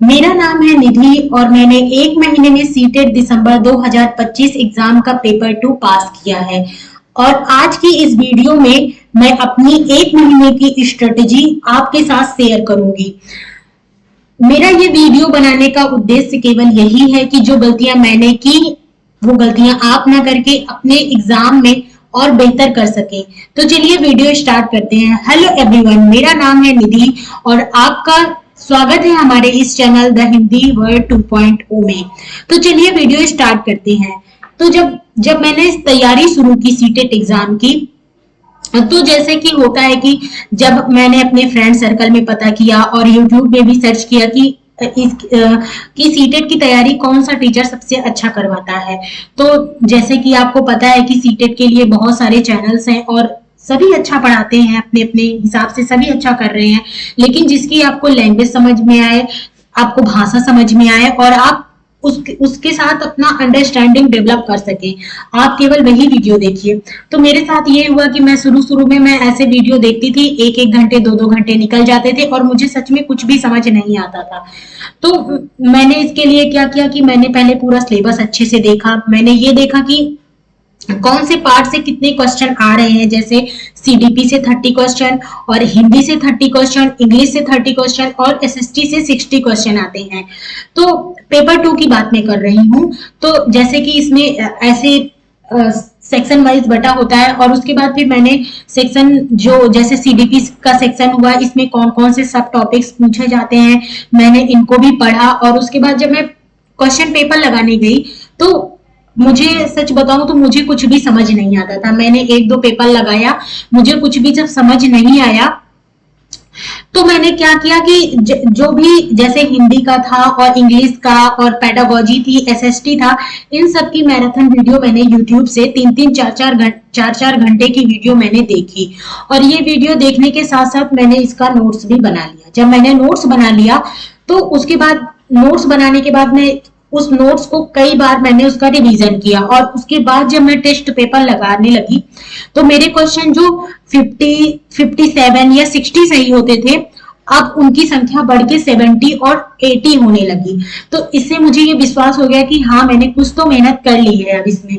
मेरा नाम है निधि और मैंने 1 महीने में सीटेट दिसंबर 2025 एग्जाम का पेपर 2 पास किया है। और आज की इस वीडियो में मैं अपनी 1 महीने की स्ट्रेटेजी आपके साथ शेयर करूंगी। मेरा ये वीडियो बनाने का उद्देश्य केवल यही है कि जो गलतियां मैंने की वो गलतियां आप ना करके अपने एग्जाम में और बेहतर कर सके। तो चलिए वीडियो स्टार्ट करते हैं। हेलो एवरीवन, मेरा नाम है निधि और आपका स्वागत है हमारे इस चैनल द हिंदी वर्ड 2.0 में। तो चलिए वीडियो स्टार्ट करते हैं। तो जब जब मैंने तैयारी शुरू की सीटेट एग्जाम की, तो जैसे कि होता है कि जब मैंने अपने फ्रेंड सर्कल में पता किया और यूट्यूब में भी सर्च किया कि कि सीटेट की तैयारी कौन सा टीचर सबसे अच्छा करवाता है। तो जैसे कि आपको पता है कि सीटेट के लिए बहुत सारे चैनल्स हैं और सभी अच्छा पढ़ाते हैं, अपने अपने हिसाब से सभी अच्छा कर रहे हैं। लेकिन जिसकी आपको लैंग्वेज समझ में आए, आपको भाषा समझ में आए और आप उसके साथ अपना अंडरस्टैंडिंग डेवलप कर सके, आप केवल वही वीडियो देखिए। तो मेरे साथ ये हुआ कि मैं शुरू में मैं ऐसे वीडियो देखती थी, एक घंटे 2 घंटे निकल जाते थे और मुझे सच में कुछ भी समझ नहीं आता था। तो मैंने इसके लिए क्या किया कि मैंने पहले पूरा सिलेबस अच्छे से देखा। मैंने ये देखा कि कौन से पार्ट से कितने क्वेश्चन आ रहे हैं, जैसे सीडीपी से 30 क्वेश्चन और हिंदी से 30 क्वेश्चन, इंग्लिश से 30 क्वेश्चन और एसएसटी से 60 क्वेश्चन आते हैं। तो पेपर 2 की बात मैं कर रही हूँ। तो जैसे कि इसमें ऐसे सेक्शन वाइज बटा होता है और उसके बाद फिर मैंने सेक्शन जो जैसे सीडीपी का सेक्शन हुआ, इसमें कौन कौन से सब टॉपिक्स पूछे जाते हैं, मैंने इनको भी पढ़ा। और उसके बाद जब मैं क्वेश्चन पेपर लगाने गई तो मुझे सच बताऊं तो मुझे कुछ भी समझ नहीं आता था। मैंने 1-2 पेपर लगाया, मुझे कुछ भी जब समझ नहीं आया तो मैंने क्या किया कि जो भी जैसे हिंदी का था और इंग्लिश का और पेडागोजी थी, एसएसटी था, इन सब की मैराथन वीडियो मैंने यूट्यूब से 3-3 4-4 घंटे की वीडियो मैंने देखी। और ये वीडियो देखने के साथ साथ मैंने इसका नोट्स भी बना लिया। जब मैंने नोट्स बना लिया तो उसके बाद नोट्स बनाने के बाद मैं उस नोट्स को कई बार मैंने उसका रिवीजन किया और उसके बाद जब मैं टेस्ट पेपर लगाने लगी तो मेरे क्वेश्चन जो 50, 57 या 60 सही होते थे, अब उनकी संख्या बढ़ के 70 और 80 होने लगी। तो इससे मुझे ये विश्वास हो गया कि हाँ, मैंने कुछ तो मेहनत कर ली है अब इसमें।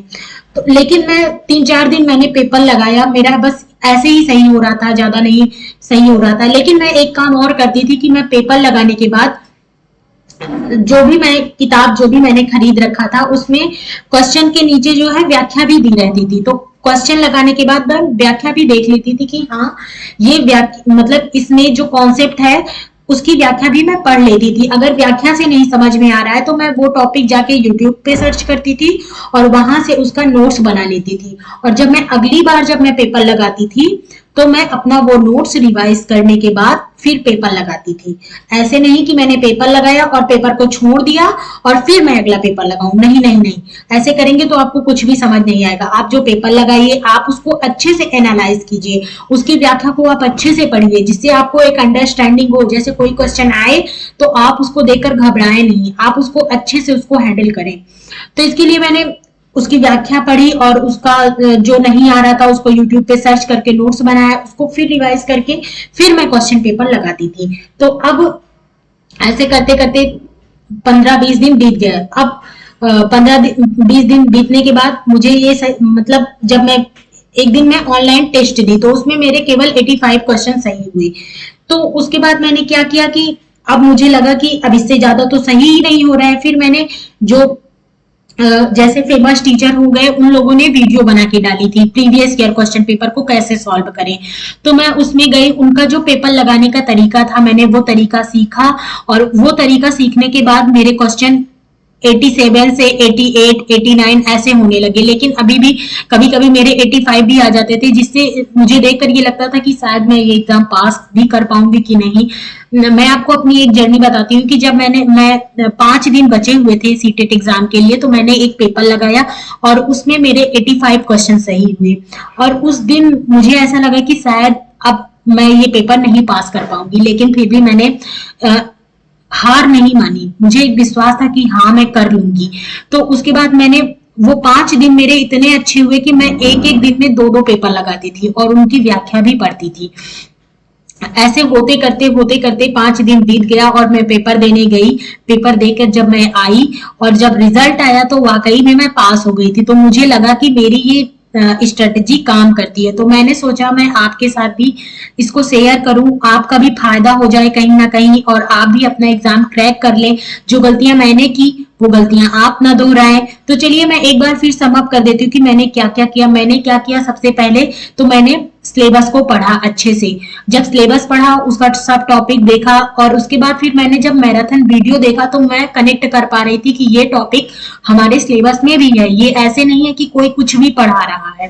तो लेकिन मैं 3-4 दिन मैंने पेपर लगाया, मेरा बस ऐसे ही सही हो रहा था, ज्यादा नहीं सही हो रहा था। लेकिन मैं एक काम और करती थी कि मैं पेपर लगाने के बाद जो भी मैं किताब जो भी मैंने खरीद रखा था उसमें क्वेश्चन के नीचे जो है व्याख्या भी दी रहती थी। तो क्वेश्चन लगाने के बाद मैं व्याख्या भी देख लेती थी कि हाँ, ये मतलब इसमें जो कॉन्सेप्ट है उसकी व्याख्या भी मैं पढ़ लेती थी। अगर व्याख्या से नहीं समझ में आ रहा है तो मैं वो टॉपिक जाके यूट्यूब पे सर्च करती थी और वहां से उसका नोट्स बना लेती थी। और जब मैं अगली बार जब मैं पेपर लगाती थी तो मैं अपना वो नोट्स रिवाइज करने के बाद फिर पेपर लगाती थी। ऐसे नहीं कि मैंने पेपर लगाया और पेपर को छोड़ दिया और फिर मैं अगला पेपर लगाऊं। नहीं नहीं नहीं, ऐसे करेंगे तो आपको कुछ भी समझ नहीं आएगा। आप जो पेपर लगाइए आप उसको अच्छे से एनालाइज कीजिए, उसकी व्याख्या को आप अच्छे से पढ़िए, जिससे आपको एक अंडरस्टैंडिंग हो। जैसे कोई क्वेश्चन आए तो आप उसको देखकर घबराएं नहीं, आप उसको अच्छे से उसको हैंडल करें। तो इसके लिए मैंने उसकी व्याख्या पढ़ी और उसका जो नहीं आ रहा था उसको यूट्यूब पे सर्च करके नोट्स बनाया, उसको फिर रिवाइज करके फिर मैं क्वेश्चन पेपर लगाती थी। तो अब ऐसे करते करते 15-20 दिन बीत गए। अब 15-20 दिन बीतने के बाद मुझे ये मतलब जब मैं एक दिन मैं ऑनलाइन टेस्ट दी तो उसमें मेरे केवल 85 क्वेश्चन सही हुए। तो उसके बाद मैंने क्या किया कि अब मुझे लगा कि अब इससे ज्यादा तो सही ही नहीं हो रहा है। फिर मैंने जो जैसे फेमस टीचर हो गए उन लोगों ने वीडियो बना के डाली थी प्रीवियस ईयर क्वेश्चन पेपर को कैसे सॉल्व करें। तो मैं उसमें गई, उनका जो पेपर लगाने का तरीका था मैंने वो तरीका सीखा और वो तरीका सीखने के बाद मेरे क्वेश्चन 87 से 88, 89 ऐसे होने लगे। लेकिन अभी भी कभी कभी मेरे 85 भी आ जाते थे, जिससे मुझे देखकर ये लगता था कि शायद मैं ये एग्जाम पास भी कर पाऊंगी कि नहीं। मैं आपको अपनी एक जर्नी बताती हूँ कि जब मैं 5 दिन बचे हुए थे सीटेट एग्जाम के लिए तो मैंने एक पेपर लगाया और उसमें मेरे 85 क्वेश्चन सही हुए। और उस दिन मुझे ऐसा लगा कि शायद अब मैं ये पेपर नहीं पास कर पाऊंगी, लेकिन फिर भी मैंने हार नहीं मानी। मुझे एक विश्वास था कि हाँ, मैं कर लूंगी। तो उसके बाद मैंने वो 5 दिन मेरे इतने अच्छे हुए कि मैं एक दिन में 2-2 पेपर लगाती थी और उनकी व्याख्या भी पढ़ती थी। ऐसे होते करते 5 दिन बीत गया और मैं पेपर देने गई। पेपर देकर जब मैं आई और जब रिजल्ट आया तो वाकई में मैं पास हो गई थी। तो मुझे लगा कि मेरी ये स्ट्रेटेजी काम करती है, तो मैंने सोचा मैं आपके साथ भी इसको शेयर करूं, आपका भी फायदा हो जाए कहीं ना कहीं और आप भी अपना एग्जाम क्रैक कर ले। जो गलतियां मैंने की वो गलतियां आप ना दोहराएं। तो चलिए मैं एक बार फिर सम अप कर देती हूँ कि मैंने क्या क्या किया। मैंने क्या किया, सबसे पहले तो मैंने सिलेबस को पढ़ा अच्छे से। जब सिलेबस पढ़ा, उसका सब टॉपिक देखा और उसके बाद फिर मैंने जब मैराथन वीडियो देखा तो मैं कनेक्ट कर पा रही थी कि ये टॉपिक हमारे सिलेबस में भी है, ये ऐसे नहीं है कि कोई कुछ भी पढ़ा रहा है।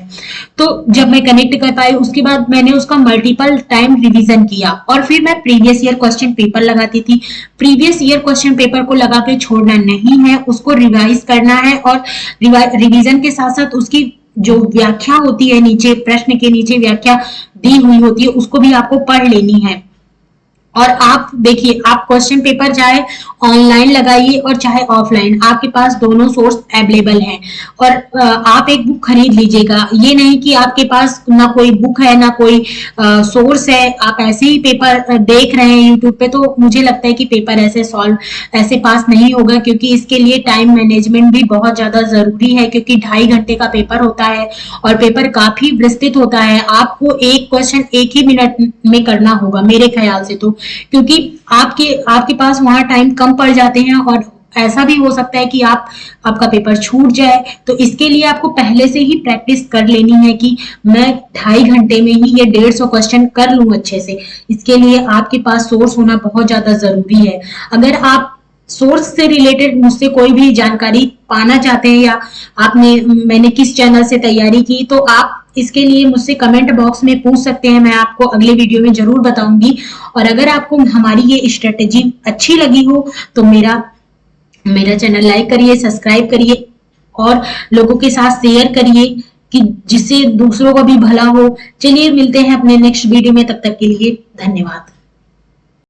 तो जब मैं कनेक्ट कर पाई उसके बाद मैंने उसका मल्टीपल टाइम रिवीजन किया और फिर मैं प्रीवियस ईयर क्वेश्चन पेपर लगाती थी। प्रीवियस ईयर क्वेश्चन पेपर को लगा के छोड़ना नहीं है, उसको रिवाइज करना है और रिवीजन के साथ साथ उसकी जो व्याख्या होती है, नीचे प्रश्न के नीचे व्याख्या दी हुई होती है, उसको भी आपको पढ़ लेनी है। और आप देखिए, आप क्वेश्चन पेपर चाहे ऑनलाइन लगाइए और चाहे ऑफलाइन, आपके पास दोनों सोर्स अवेलेबल हैं। और आप एक बुक खरीद लीजिएगा, ये नहीं कि आपके पास ना कोई बुक है ना कोई सोर्स है, आप ऐसे ही पेपर देख रहे हैं यूट्यूब पे, तो मुझे लगता है कि पेपर ऐसे पास नहीं होगा, क्योंकि इसके लिए टाइम मैनेजमेंट भी बहुत ज्यादा जरूरी है, क्योंकि 2.5 घंटे का पेपर होता है और पेपर काफी विस्तृत होता है। आपको एक क्वेश्चन 1 ही मिनट में करना होगा मेरे ख्याल से, तो क्योंकि आपके पास वहां टाइम कम पड़ जाते हैं और ऐसा भी हो सकता है कि आपका पेपर छूट जाए। तो इसके लिए आपको पहले से ही प्रैक्टिस कर लेनी है कि मैं 2.5 घंटे में ही ये 150 क्वेश्चन कर लूं अच्छे से। इसके लिए आपके पास सोर्स होना बहुत ज्यादा जरूरी है। अगर आप सोर्स से रिलेटेड मुझसे कोई भी जानकारी पाना चाहते हैं या मैंने किस चैनल से तैयारी की, तो आप इसके लिए मुझसे कमेंट बॉक्स में पूछ सकते हैं, मैं आपको अगले वीडियो में जरूर बताऊंगी। और अगर आपको हमारी ये स्ट्रेटेजी अच्छी लगी हो तो मेरा चैनल लाइक करिए, सब्सक्राइब करिए और लोगों के साथ शेयर करिए कि जिससे दूसरों का भी भला हो। चलिए मिलते हैं अपने नेक्स्ट वीडियो में, तब तक के लिए धन्यवाद।